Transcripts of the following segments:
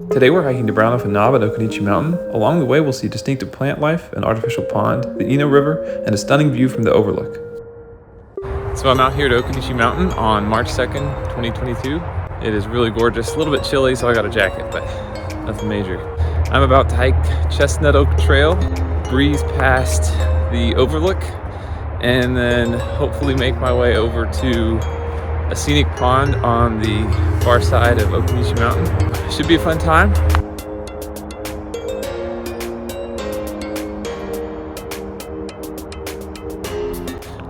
Today we're hiking to Brown Elfin Knob at Occoneechee Mountain. Along the way we'll see distinctive plant life, an artificial pond, the Eno River, and a stunning view from the overlook. So I'm out here at Occoneechee Mountain on March 2nd, 2022. It is really gorgeous, a little bit chilly, so I got a jacket, but nothing major. I'm about to hike Chestnut Oak Trail, breeze past the overlook, and then hopefully make my way over to a scenic pond on the far side of Occoneechee Mountain. Should be a fun time.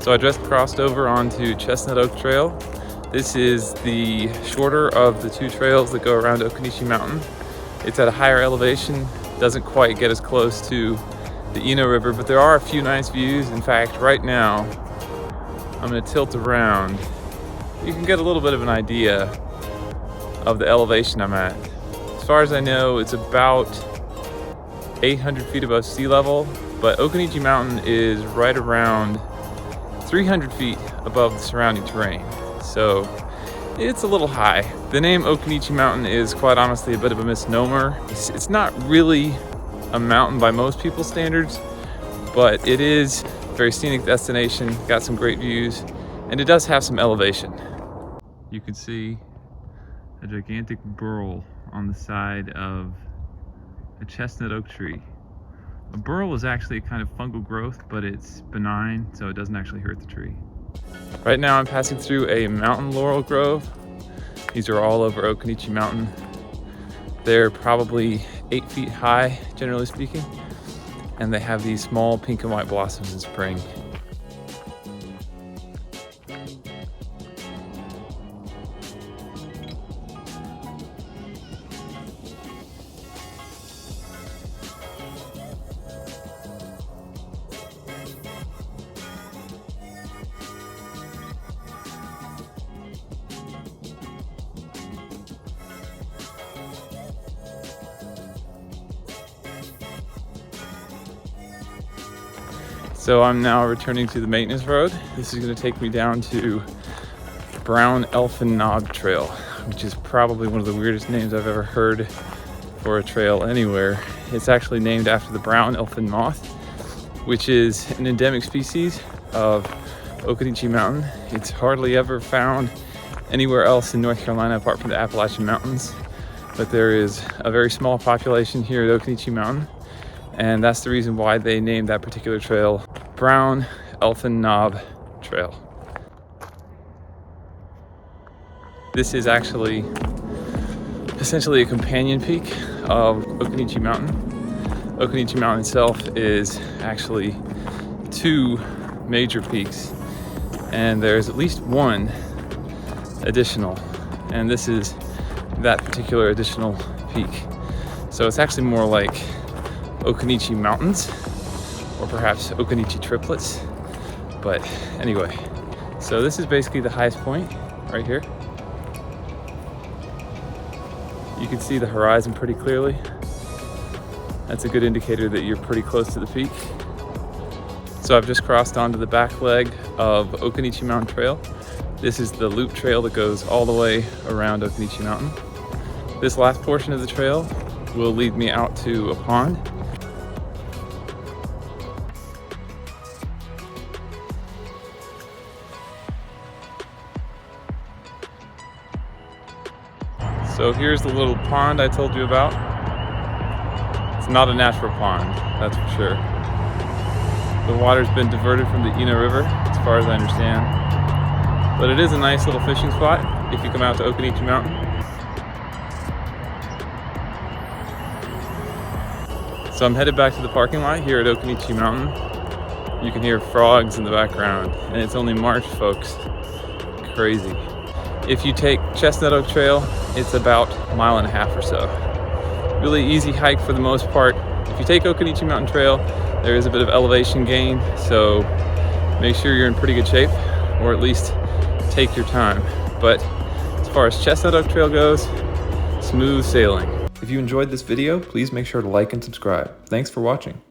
So I just crossed over onto Chestnut Oak Trail. This is the shorter of the two trails that go around Occoneechee Mountain. It's at a higher elevation, doesn't quite get as close to the Eno River, but there are a few nice views. In fact, right now, I'm gonna tilt around. You can get a little bit of an idea of the elevation I'm at. As far as I know, it's about 800 feet above sea level, but Occoneechee Mountain is right around 300 feet above the surrounding terrain. So it's a little high. The name Occoneechee Mountain is quite honestly a bit of a misnomer. It's not really a mountain by most people's standards, but it is a very scenic destination, got some great views, and it does have some elevation. You can see a gigantic burl on the side of a chestnut oak tree. A burl is actually a kind of fungal growth, but it's benign, so it doesn't actually hurt the tree. Right now I'm passing through a mountain laurel grove. These are all over Occoneechee Mountain. They're probably 8 feet high, generally speaking, and they have these small pink and white blossoms in spring. So I'm now returning to the maintenance road. This is going to take me down to Brown Elfin Knob Trail, which is probably one of the weirdest names I've ever heard for a trail anywhere. It's actually named after the brown elfin moth, which is an endemic species of Occoneechee Mountain. It's hardly ever found anywhere else in North Carolina apart from the Appalachian Mountains, but there is a very small population here at Occoneechee Mountain, and that's the reason why they named that particular trail Brown Elfin Knob Trail. This is actually essentially a companion peak of Occoneechee Mountain. Occoneechee Mountain itself is actually two major peaks, and there's at least one additional, and this is that particular additional peak. So it's actually more like Occoneechee Mountains, or perhaps Occoneechee triplets. But anyway, so this is basically the highest point right here. You can see the horizon pretty clearly. That's a good indicator that you're pretty close to the peak. So I've just crossed onto the back leg of Occoneechee Mountain Trail. This is the loop trail that goes all the way around Occoneechee Mountain. This last portion of the trail will lead me out to a pond. So here's the little pond I told you about. It's not a natural pond, that's for sure. The water's been diverted from the Eno River, as far as I understand. But it is a nice little fishing spot if you come out to Occoneechee Mountain. So I'm headed back to the parking lot here at Occoneechee Mountain. You can hear frogs in the background, and it's only March, folks. Crazy. If you take Chestnut Oak Trail, it's about a mile and a half or so. Really easy hike for the most part. If you take Occoneechee Mountain Trail, there is a bit of elevation gain, so make sure you're in pretty good shape, or at least take your time. But as far as Chestnut Oak Trail goes, smooth sailing. If you enjoyed this video, please make sure to like and subscribe. Thanks for watching.